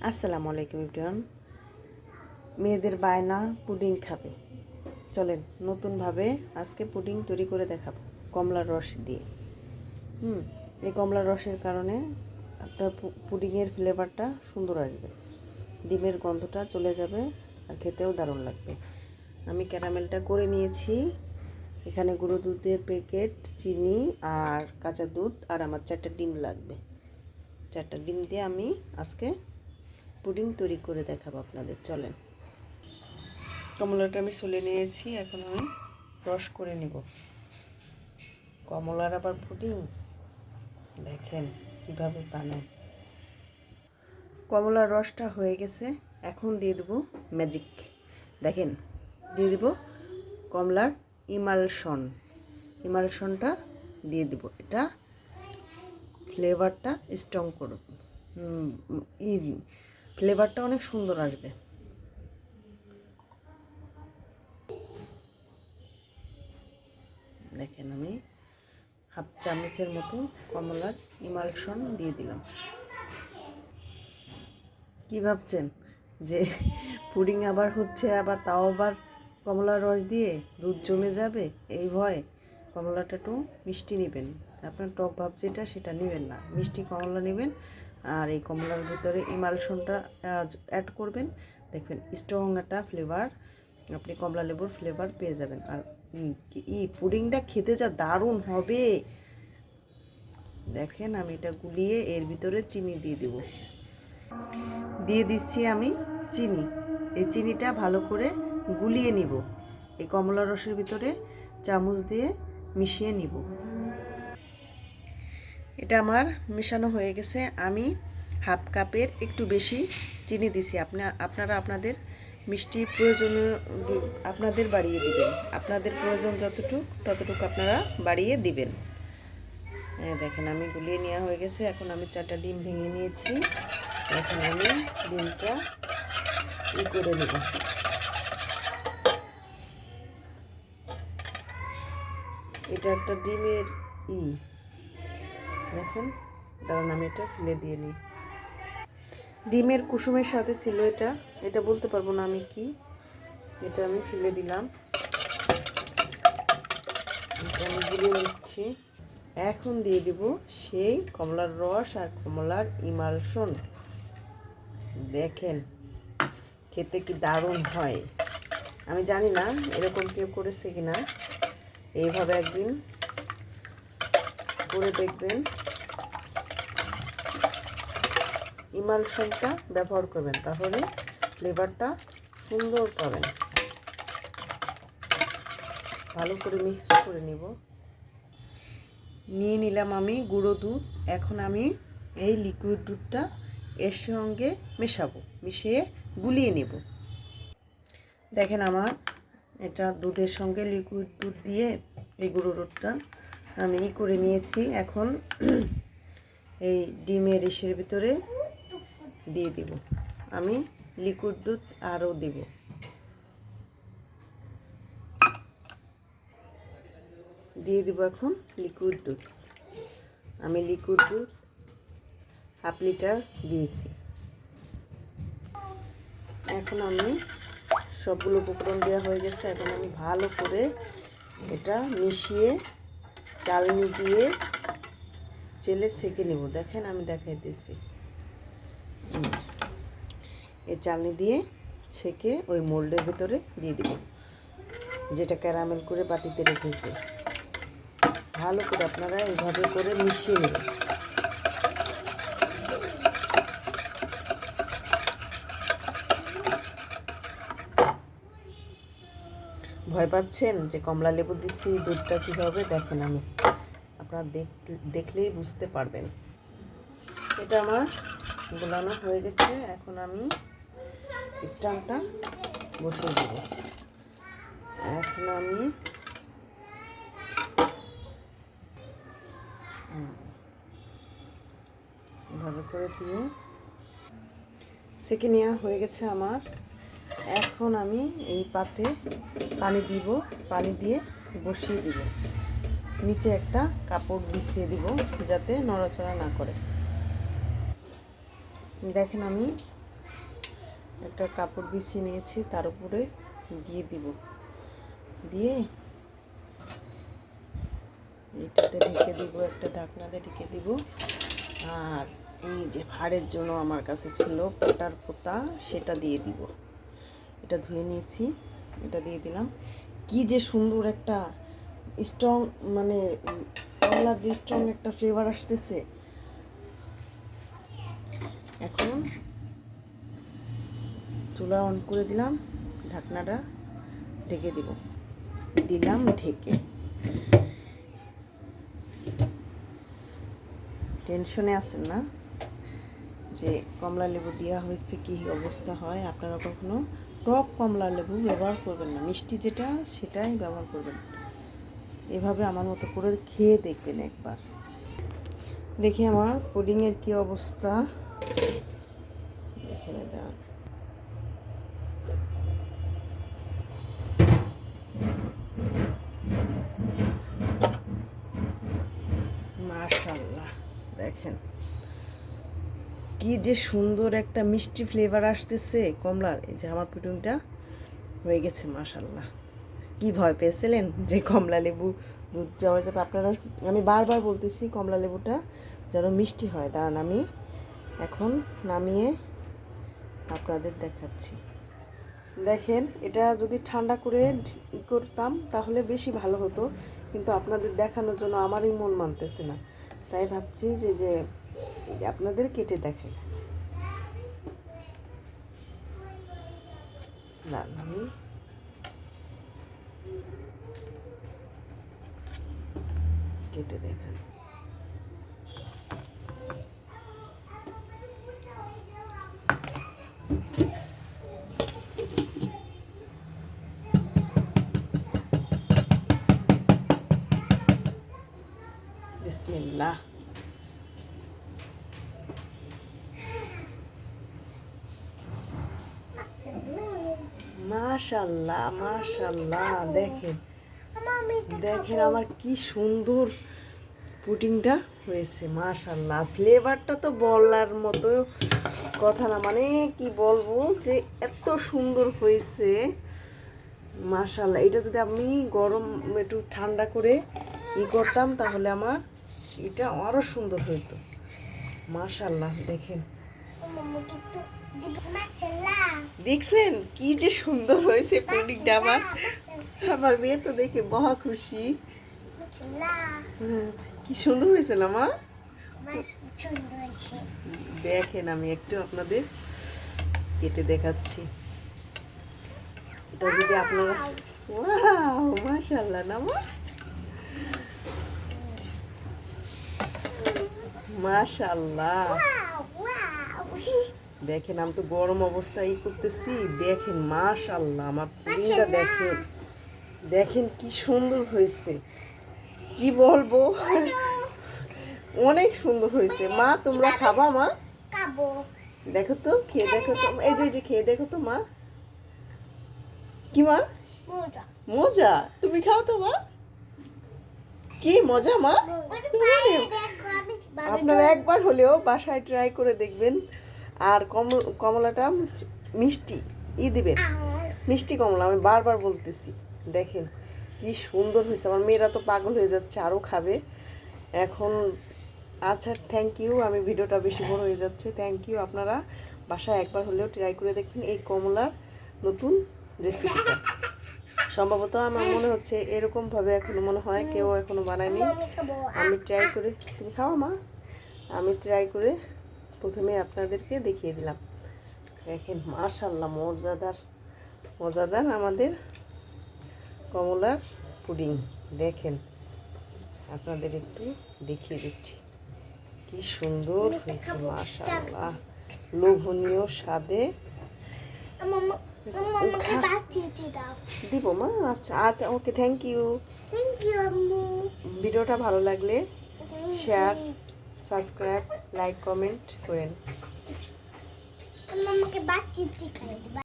আসসালামু আলাইকুম এভরিওয়ান। মেয়েদের বায়না পুডিং খাবে, চলেন নতুনভাবে আজকে পুডিং তৈরি করে দেখাবো কমলার রস দিয়ে। এই কমলার রসের কারণে আপনার পুডিংয়ের ফ্লেভারটা সুন্দর আসবে, ডিমের গন্ধটা চলে যাবে আর খেতেও দারুণ লাগবে। আমি ক্যারামেলটা করে নিয়েছি। এখানে গুঁড়ো দুধের প্যাকেট, চিনি আর কাঁচা দুধ আর আমার 4টা ডিম লাগবে। 4টা ডিম দিয়ে আমি আজকে পুডিং তৈরি করে দেখাবো আপনাদের। চলেন, কমলাটা আমি ছুলে নিয়েছি, এখন আমি রস করে নেব। কমলার আবার পুডিং দেখেন কিভাবে বানায়। কমলার রসটা হয়ে গেছে, এখন দিয়ে দেবো ম্যাজিক। দেখেন, দিয়ে দেব কমলার ইমালশনটা দিয়ে দেব। এটা ফ্লেভারটা স্ট্রং করবে, ফ্লেভারটা অনেক সুন্দর আসবে। দেখেন, আমি হাফ চামচের মতো কমলার ইমালশন দিয়ে দিলাম। কি ভাবছেন যে পুডিং আবার হচ্ছে, আবার তাও আবার কমলার রস দিয়ে দুধ জমে যাবে এই ভয়? কমলাটা একটু মিষ্টি নেবেন, আপনার টক ভাব যেটা সেটা নেবেন না, মিষ্টি কমলা নেবেন। আর এই কমলার ভিতরে ইমালশনটা অ্যাড করবেন, দেখবেন স্ট্রং একটা ফ্লেভার, আপনি কমলা লেবুর ফ্লেভার পেয়ে যাবেন। আর পুডিংটা খেতে যা দারুণ হবে দেখেন। আমি এটা গুলিয়ে এর ভিতরে চিনি দিয়ে দিচ্ছি আমি চিনি। এই চিনিটা ভালো করে গুলিয়ে নিব, এই কমলা রসের ভিতরে চামচ দিয়ে মিশিয়ে নিব। এটা আমার মেশানো হয়ে গেছে। আমি হাফ কাপের একটু বেশি চিনি দিছি। আপনারা আপনাদের মিষ্টি প্রয়োজনীয় আপনাদের বাড়িয়ে দিবেন, আপনাদের প্রয়োজন ততটুকু আপনারা বাড়িয়ে দিবেন। দেখেন, আমি গুলিয়ে নেওয়া হয়ে গেছে। এখন আমি 4টা ডিম ভেঙে নিয়েছি। এখন আমি ডিমটা করে নেব। এটা একটা ডিমের দেখেন, কারণ আমি এটা ফেলে দিয়ে নিই। ডিমের কুসুমের সাথে ছিল এটা বলতে পারবো না আমি কি, এটা আমি ফেলে দিলাম। এটা আমি গুলিয়ে নিচ্ছি। এখন দিয়ে দিব সেই কমলার রস আর কমলার ইমালশন। দেখেন খেতে কি দারুণ হয়। আমি জানি না এরকম কেউ করেছে কিনা, এইভাবে একদিন করে দেখবেন। ইমালশনটা ব্যবহার করবেন, তাহলে ফ্লেভারটা সুন্দর পাবেন। ভালো করে মিক্স করে নিয়ে নিলাম আমি গুঁড়ো দুধ। এখন আমি এই লিকুইড দুধটা এর সঙ্গে মিশিয়ে গুলিয়ে নেব। দেখেন, আমার এটা দুধের সঙ্গে লিকুইড দুধ দিয়ে এই গুঁড়ো দুধটা আমি করে নিয়েছি। এখন এই ডিমের ইসের ভিতরে দিয়ে দিব আমি লিকুইড দুধ, আরও দিব এখন লিকুইড দুধ। আমি লিকুইড দুধ হাফ লিটার দিয়েছি। এখন আমি সবগুলো উপকরণ দেওয়া হয়ে গেছে। এখন আমি ভালো করে এটা মিশিয়ে চালনি দিয়ে চেলে সেঁকে নেব। দেখেন, আমি দেখাইতেছি। এই চালনি দিয়ে ছেঁকে ওই মোল্ডের ভিতরে দিয়ে দিব, যেটা ক্যারামেল করে বাটিতে রেখেছি। ভালো করে আপনারা এইভাবে করে মিশিয়ে নেবেন। ভয় পাচ্ছেন যে কমলা লেবু দিচ্ছি, দুধটা কীভাবে? দেখেন, আমি আপনারা দেখলেই বুঝতে পারবেন। এটা আমার গোলানো হয়ে গেছে। এখন আমি স্ট্যান্ডটা বসিয়ে দেব। এখন আমি এভাবে করে দিয়ে সেঁকে নেওয়া হয়ে গেছে আমার। এখন আমি এই পাত্রে পানি দিয়ে বসিয়ে দিব। নিচে একটা কাপড় বিছিয়ে দিব যাতে নড়াচড়া না করে। দেখেন, আমি একটা কাপড় বিছিয়ে নিয়েছি, তার উপরে দিয়ে দিব, দিয়ে এটাতে ঢেকে দিব, একটা ঢাকনাতে ঢেকে দিব। আর এই যে ভাঁড়ের জন্য আমার কাছে ছিল পাটার পোতা, সেটা দিয়ে দিব। এটা ধুয়ে নিয়েছি, এটা দিয়ে দিলাম। কি যে সুন্দর একটা স্ট্রং, মানে কমলার যে স্ট্রং একটা ফ্লেভার আসতেছে। এখন চুলা অন করে দিলাম, ঢাকনাটা ঢেকে দিব, দিলাম ঢেকে। টেনশনে আছেন না যে কমলা লেবু দেওয়া হয়েছে কি অবস্থা হয়? আপনারা কখনো টক কমলা লেবু ব্যবহার করবেন না, মিষ্টি যেটা সেটাই ব্যবহার করবেন। এভাবে আমার মতো করে খেয়ে দেখবেন একবার। দেখি আমার পুডিংয়ের কি অবস্থা, দেখে নেবেন। মাশাআল্লাহ, দেখেন কি যে সুন্দর একটা মিষ্টি ফ্লেভার আসতেছে কমলার। এই যে আমার পুডিংটা হয়ে গেছে, মাশাআল্লাহ। কি ভয় পেয়েছিলেন যে কমলা লেবু দুধ যাওয়া যাবে? আপনারা, আমি বারবার বলতেছি কমলা লেবুটা যেন মিষ্টি হয়। দাঁড়ান, আমি এখন নামিয়ে আপনাদের দেখাচ্ছি। দেখেন, এটা যদি ঠান্ডা করে করতাম তাহলে বেশি ভালো হতো, কিন্তু আপনাদের দেখানোর জন্য আমারই মন মানতেছে না, তাই ভাবছি যে আপনাদের কেটে দেখাই। না, আমি কেটে দেখাই। বিসমিল্লাহ। মাশাআল্লাহ, মাশাআল্লাহ, দেখেন দেখেন আমার কি সুন্দর পুডিংটা হয়েছে। মাশাআল্লাহ, ফ্লেভারটা তো বলার মতো কথা না, মানে কি বলবো যে এত সুন্দর হয়েছে। মাশাআল্লাহ, এটা যদি আমি গরম একটু ঠান্ডা করে করতাম তাহলে আমার এটা আরও সুন্দর হইতো। মাশাআল্লাহ, দেখেন দেখছেন কি যে সুন্দর হয়েছে পুডিংটা। আমার মেয়ে তো দেখে মহা খুশি। কি সুন্দর হয়েছে না মা? দেখেন, আমি একটু আপনাদের কেটে দেখাচ্ছি। এটা যদি আপনারা, ওয়াও মাশাআল্লাহ না মা, মাশাআল্লাহ। দেখেন, আমি তো গরম অবস্থায় করতেছি। দেখেন মাশাআল্লাহ, আমার পুডিংটা দেখেন, দেখেন কি সুন্দর হয়েছে, কি বলবো, অনেক সুন্দর হয়েছে। মা তোমরা খাবা? মা দেখো তো, খেয়ে দেখো তো, এই যে খেয়ে দেখো তো মা। কি মা? মজা? তুমি খাও তো মা, কি মজা মা। আপনারা একবার হলেও বাসায় ট্রাই করে দেখবেন। আর কমলাটা মিষ্টি দিবেন, মিষ্টি কমলা, আমি বারবার বলতেছি। দেখেন কি সুন্দর হয়েছে, আমার মেয়েরা তো পাগল হয়ে যাচ্ছে, আরও খাবে এখন। আচ্ছা, থ্যাংক ইউ, আমি ভিডিওটা বেশি বড় হয়ে যাচ্ছে। থ্যাংক ইউ, আপনারা বাসায় একবার হলেও ট্রাই করে দেখবেন এই কমলার নতুন রেসিপিটা। সম্ভবত আমার মনে হচ্ছে এরকমভাবে এখনো মনে হয় কেউ এখনো বানায়নি। আমি ট্রাই করে, তুমি খাও মা, আমি ট্রাই করে প্রথমে আপনাদেরকে দেখিয়ে দিলাম। দেখেন মাশাআল্লাহ, মজাদার মজাদার আমাদের কমলার পুডিং। দেখেন, আপনাদের একটু দেখিয়ে দিচ্ছি কি সুন্দর হয়েছে। মাশাআল্লাহ, লোভনীয় স্বাদে। দিব মা? আচ্ছা আচ্ছা, ওকে, থ্যাংক ইউ। ভিডিওটা ভালো লাগলে শেয়ার, সাবস্ক্রাইব, লাইক, কমেন্ট করেন।